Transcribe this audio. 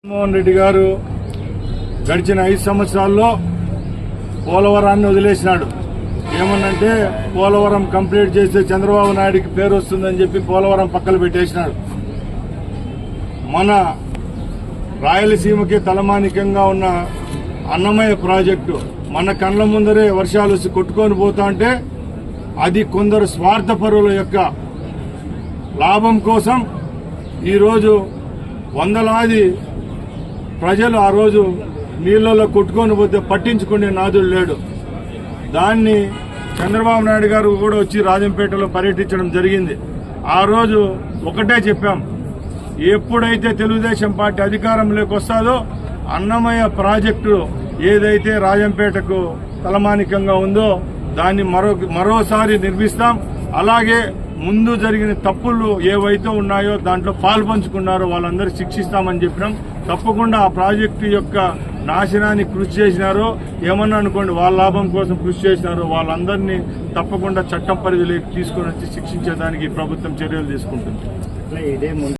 జగన్మోహన్ రెడ్డి గారు గడిచిన 5 సంవత్సరాల్లో పోలవరాన్ని వదిలేసినాడు. ఏమన్నంటే పోలవరం కంప్లీట్ చేస్తే చంద్రబాబు నాయుడికి పేరు వస్తుందని చెప్పి పోలవరం పక్కన పెట్టేసినాడు. మన రాయలసీమకి తలమానికంగా ఉన్న అన్నమయ్య ప్రాజెక్టు మన కళ్ల ముందరే వర్షాలు వచ్చి కొట్టుకొని పోతా అంటే అది కొందరు స్వార్థపరుల యొక్క లాభం కోసం ఈరోజు వందలాది ప్రజలు ఆ రోజు నీళ్లలో కొట్టుకొని పోతే పట్టించుకునే నాదుడు లేడు. దాన్ని చంద్రబాబు నాయుడు గారు కూడా వచ్చి రాజంపేటలో పర్యటించడం జరిగింది. ఆ రోజు ఒకటే చెప్పాం, ఎప్పుడైతే తెలుగుదేశం పార్టీ అధికారంలోకి వస్తాదో అన్నమయ్య ప్రాజెక్టు ఏదైతే రాజంపేటకు తలమానికంగా ఉందో దాన్ని మరోసారి నిర్మిస్తాం. అలాగే ముందు జరిగిన తప్పులు ఏవైతే ఉన్నాయో దాంట్లో పాల్పంచుకున్నారో వాళ్ళందరూ శిక్షిస్తామని చెప్పినాం. తప్పకుండా ఆ ప్రాజెక్టు యొక్క నాశనానికి కృషి చేసినారో ఏమన్నా అనుకోండి, వాళ్ళ లాభం కోసం కృషి చేసినారో వాళ్ళందరినీ తప్పకుండా చట్టం పరిధిలోకి తీసుకొని వచ్చి శిక్షించేదానికి ప్రభుత్వం చర్యలు తీసుకుంటుంది.